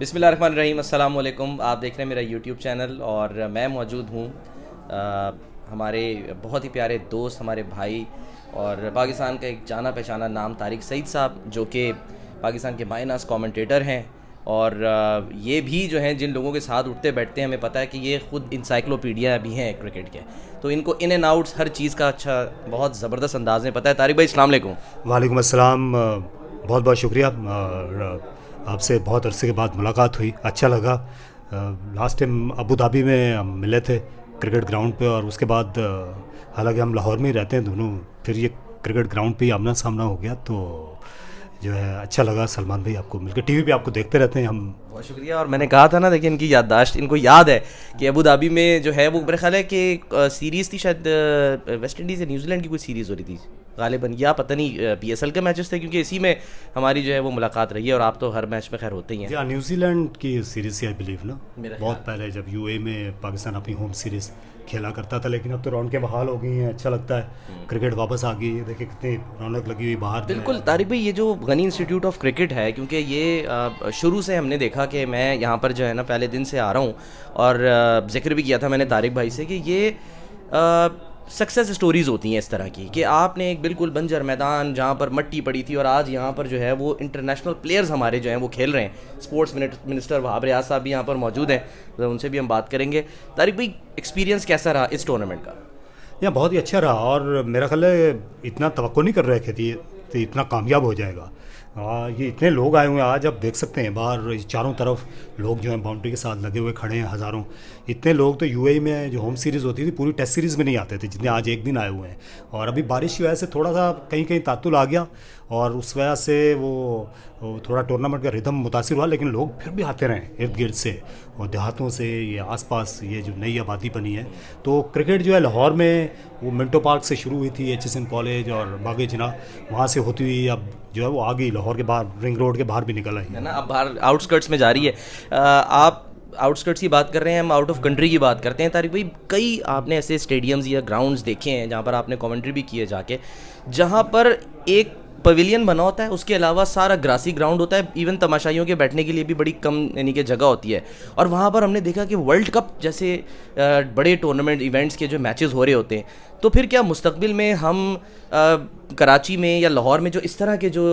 बिस्मिल्लाहिर्रहमानिर्रहीम, अस्सलाम वालेकुम। आप देख रहे हैं मेरा यूट्यूब चैनल और मैं मौजूद हूँ हमारे बहुत ही प्यारे दोस्त, हमारे भाई और पाकिस्तान का एक जाना पहचाना नाम तारिक सईद साहब, जो कि पाकिस्तान के मायनास कमेंटेटर हैं। और ये भी जो हैं जिन लोगों के साथ उठते बैठते हैं, हमें पता है कि ये ख़ुद इंसाइक्लोपीडिया भी हैं क्रिकेट के, तो इनको इन एंड आउट्स हर चीज़ का अच्छा बहुत ज़बरदस्त अंदाज़ में पता है। तारिक भाई, अस्सलाम वालेकुम। वालेकुम अस्सलाम। बहुत बहुत शुक्रिया। और आपसे बहुत अरसे के बाद मुलाकात हुई, अच्छा लगा। लास्ट टाइम अबू धाबी में हम मिले थे क्रिकेट ग्राउंड पे, और उसके बाद हालांकि हम लाहौर में ही रहते हैं दोनों, फिर ये क्रिकेट ग्राउंड पे ही आमना सामना हो गया, तो जो है अच्छा लगा। सलमान भाई, आपको मिलकर टीवी पे आपको देखते रहते हैं हम। बहुत शुक्रिया। और मैंने कहा था ना, देखिए इनकी याददाश्त, इनको याद है कि अबू धाबी में जो है वो मेरे ख्याल है कि सीरीज़ थी शायद वेस्ट इंडीज़ या न्यूजीलैंड की कोई सीरीज़ हो रही थी गालिबन, या पता नहीं पीएसएल के मैचेस थे, क्योंकि इसी में हमारी जो है वो मुलाकात रही है। और आप तो हर मैच में खैर होते ही हैं। जी, न्यूजीलैंड की सीरीज़ आई बिलीव ना, मेरा बहुत पहले जब यूए में पाकिस्तान अपनी होम सीरीज़ खेला करता था, लेकिन अब तो रौनकें बहाल हो गई हैं, अच्छा लगता है। क्रिकेट वापस आ गई है, देखिए कितनी रौनक लगी हुई बाहर। बिल्कुल तारिक भाई, ये जो गनी इंस्टीट्यूट ऑफ क्रिकेट है, क्योंकि ये शुरू से हमने देखा कि मैं यहाँ पर जो है ना पहले दिन से आ रहा हूँ, और जिक्र भी किया था मैंने तारिक भाई से कि ये सक्सेस स्टोरीज़ होती हैं इस तरह की, कि आपने एक बिल्कुल बंजर मैदान जहाँ पर मट्टी पड़ी थी, और आज यहाँ पर जो है वो इंटरनेशनल प्लेयर्स हमारे जो हैं वो खेल रहे हैं। स्पोर्ट्स मिनिस्टर वहाब रियाज साहब भी यहाँ पर मौजूद हैं, तो उनसे भी हम बात करेंगे। तारिक भाई, एक्सपीरियंस कैसा रहा इस टूर्नामेंट का? यह बहुत ही अच्छा रहा, और मेरा ख्याल है इतना तवक्को नहीं कर रहे थे तो इतना कामयाब हो जाएगा। ये इतने लोग आए हुए हैं, आज आप देख सकते हैं बाहर चारों तरफ लोग जो हैं बाउंड्री के साथ लगे हुए खड़े हैं, हज़ारों। इतने लोग तो यूएई में जो होम सीरीज़ होती थी पूरी टेस्ट सीरीज़ में नहीं आते थे जितने आज एक दिन आए हुए हैं। और अभी बारिश की वजह से थोड़ा सा कहीं कहीं तातुल आ गया, और उस वजह से वो थोड़ा टूर्नामेंट का रिदम मुतासिर हुआ, लेकिन लोग फिर भी आते रहे इर्द गिर्द से और देहातों से, ये आसपास ये जो नई आबादी बनी है। तो क्रिकेट जो है लाहौर में वो मिंटो पार्क से शुरू हुई थी, एचएसएन कॉलेज और बाग जिना, वहाँ से होती हुई अब जो है वो आ गई लाहौर के बाहर, रिंग रोड के बाहर भी निकल आई है ना, अब बाहर आउटस्कर्ट्स में जा रही है। आप आउटस्कर्ट्स की बात कर रहे हैं, हम आउट ऑफ कंट्री की बात करते हैं। तारिक भाई, कई आपने ऐसे स्टेडियम्स या ग्राउंड्स देखे हैं जहाँ पर आपने कमेंट्री भी की है जाके, जहाँ पर एक पवेलियन बना होता है, उसके अलावा सारा ग्रासी ग्राउंड होता है, इवन तमाशाइयों के बैठने के लिए भी बड़ी कम यानी कि जगह होती है। और वहाँ पर हमने देखा कि वर्ल्ड कप जैसे बड़े टूर्नामेंट इवेंट्स के जो मैचेस हो रहे होते हैं, तो फिर क्या मुस्तकबिल में हम कराची में या लाहौर में जो इस तरह के जो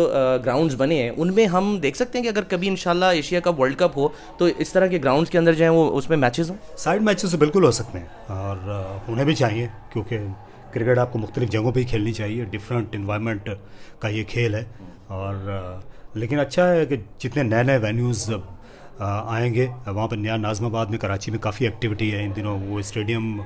ग्राउंड्स बने हैं, उनमें हम देख सकते हैं कि अगर कभी इंशाल्लाह एशिया कप वर्ल्ड कप हो तो इस तरह के ग्राउंड्स के अंदर जो है वो उसमें मैचेस हों? साइड मैचेस तो बिल्कुल हो सकते हैं, और होने भी चाहिए, क्योंकि क्रिकेट आपको मुख्तलिफ जगहों पे ही खेलनी चाहिए, डिफरेंट इन्वायरमेंट का ये खेल है। और लेकिन अच्छा है कि जितने नए नए वेन्यूज़ आएंगे वहाँ पर, नया नाज़माबाद में, कराची में काफ़ी एक्टिविटी है इन दिनों, वो स्टेडियम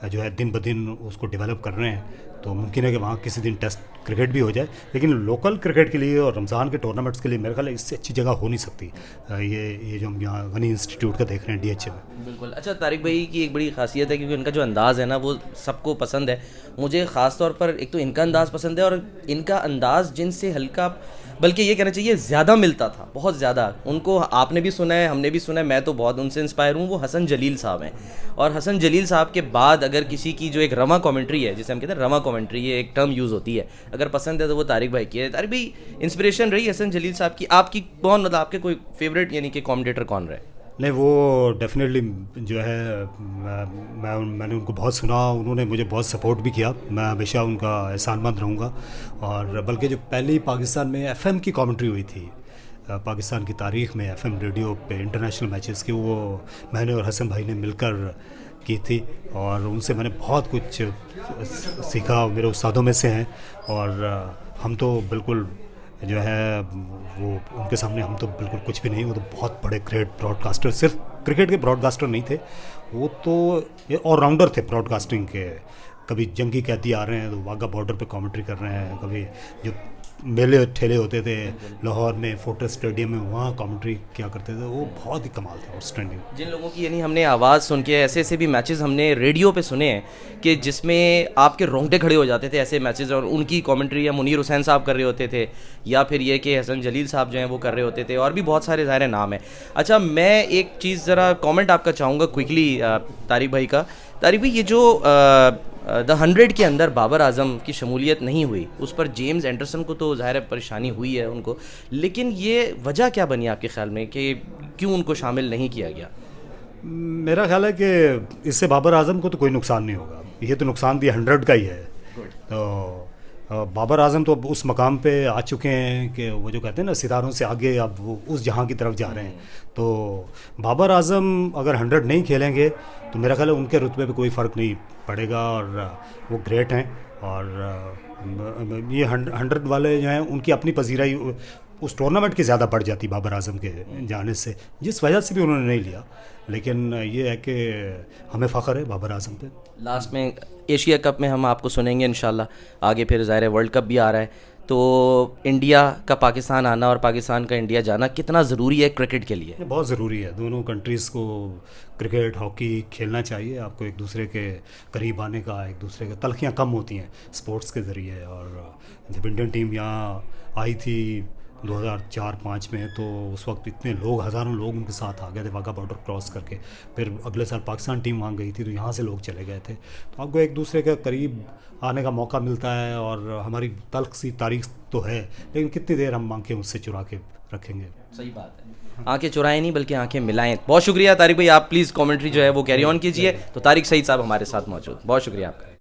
जो है दिन ब दिन उसको डेवलप कर रहे हैं, तो मुमकिन है कि वहाँ किसी दिन टेस्ट क्रिकेट भी हो जाए। लेकिन लोकल क्रिकेट के लिए और रमज़ान के टूर्नामेंट्स के लिए मेरे ख्याल है इससे अच्छी जगह हो नहीं सकती। ये जो हम यहाँ गनी इंस्टीट्यूट का देख रहे हैं डीएचए में। बिल्कुल। अच्छा, तारिक भाई की एक बड़ी खासियत है, क्योंकि उनका जो अंदाज़ है ना वो सबको पसंद है। मुझे ख़ास तौर पर एक तो इनका अंदाज़ पसंद है, और इनका अंदाज़ जिनसे हल्का, बल्कि ये कहना चाहिए ज़्यादा मिलता था, बहुत ज़्यादा। उनको आपने भी सुना है, हमने भी सुना है, मैं तो बहुत उनसे इंस्पायर हूँ। वो हसन जलील साहब हैं, और हसन जलील साहब के बाद अगर किसी की जो एक रमा कमेंट्री है, जिसे हम कहते हैं रमा कमेंट्री, ये एक टर्म यूज़ होती है, अगर पसंद है तो वो तारिक भाई की है। तारिक भाई, इंस्पिरेशन रही हसन जलील साहब की आपकी कौन, मतलब आपके कोई फेवरेट यानी कि कमेंटेटर कौन रहे? नहीं, वो डेफिनेटली जो है मैंने उनको बहुत सुना, उन्होंने मुझे बहुत सपोर्ट भी किया, मैं हमेशा उनका एहसानमंद रहूँगा। और बल्कि जो पहले पाकिस्तान में एफएम की कमेंट्री हुई थी, पाकिस्तान की तारीख़ में एफएम रेडियो पे इंटरनेशनल मैचेस की, वो मैंने और हसन भाई ने मिलकर की थी, और उनसे मैंने बहुत कुछ सीखा, मेरे उस्तादों में से हैं। और हम तो बिल्कुल जो है वो उनके सामने हम तो बिल्कुल कुछ भी नहीं, वो तो बहुत बड़े ग्रेट ब्रॉडकास्टर, सिर्फ क्रिकेट के ब्रॉडकास्टर नहीं थे, वो तो ये ऑलराउंडर थे ब्रॉडकास्टिंग के। कभी जंगी कैदी आ रहे हैं तो वाघा बॉर्डर पे कमेंट्री कर रहे हैं, कभी जो मेले ठेले होते थे लाहौर में फोर्ट्रेस स्टेडियम में, वहाँ कमेंट्री क्या करते थे, वो बहुत ही कमाल था, आउटस्टैंडिंग। जिन लोगों की यानी हमने आवाज़ सुन के, ऐसे ऐसे भी मैचेस हमने रेडियो पे सुने हैं कि जिसमें आपके रोंगटे खड़े हो जाते थे, ऐसे मैचेस, और उनकी कमेंट्री या मुनीर हुसैन साहब कर रहे होते थे, या फिर ये कि हसन जलील साहब जो हैं वो कर रहे होते थे, और भी बहुत सारे ज़ाहिर नाम हैं। अच्छा, मैं एक चीज़ ज़रा कमेंट आपका चाहूँगा क्विकली तारिक भाई का। तारिक भाई, ये जो द 100 के अंदर बाबर आजम की शमूलियत नहीं हुई, उस पर जेम्स एंडरसन को तो ज़ाहिर परेशानी हुई है उनको, लेकिन ये वजह क्या बनी आपके ख्याल में कि क्यों उनको शामिल नहीं किया गया? मेरा ख्याल है कि इससे बाबर आजम को तो कोई नुकसान नहीं होगा, ये तो नुकसान दी 100 का ही है। तो बाबर आजम तो अब उस मकाम पे आ चुके हैं कि वो जो कहते हैं ना सितारों से आगे अब वो उस जहां की तरफ जा रहे हैं। तो बाबर आजम अगर 100 नहीं खेलेंगे तो मेरा ख्याल है उनके रुतबे पे कोई फ़र्क नहीं पड़ेगा, और वो ग्रेट हैं। और ये 100 वाले जो हैं उनकी अपनी पजीराई उस टूर्नामेंट की ज़्यादा बढ़ जाती बाबर आजम के जाने से, जिस वजह से भी उन्होंने नहीं लिया। लेकिन ये है कि हमें फ़ख्र है बाबर आजम पे। लास्ट में एशिया कप में हम आपको सुनेंगे इंशाल्लाह, आगे फिर ज़ाहिर है वर्ल्ड कप भी आ रहा है, तो इंडिया का पाकिस्तान आना और पाकिस्तान का इंडिया जाना कितना ज़रूरी है क्रिकेट के लिए? ये बहुत ज़रूरी है, दोनों कंट्रीज़ को क्रिकेट हॉकी खेलना चाहिए। आपको एक दूसरे के करीब आने का, एक दूसरे के तलखियाँ कम होती हैं स्पोर्ट्स के ज़रिए। और जब इंडियन टीम यहाँ आई थी 2004-05 में, तो उस वक्त इतने लोग, हज़ारों लोग उनके साथ आ गए थे वाघा बॉर्डर क्रॉस करके। फिर अगले साल पाकिस्तान टीम वहाँ गई थी तो यहाँ से लोग चले गए थे। तो आपको एक दूसरे के करीब आने का मौका मिलता है। और हमारी तल्ख सी तारीख तो है, लेकिन कितनी देर हम आंखें उससे चुरा के रखेंगे? सही बात है, आंखें चुराएं नहीं बल्कि आंखें मिलाएं। बहुत शुक्रिया तारिक भाई, आप प्लीज़ कमेंट्री जो है वो कैरी ऑन कीजिए। तो तारिक सईद साहब हमारे साथ मौजूद, बहुत शुक्रिया आपका।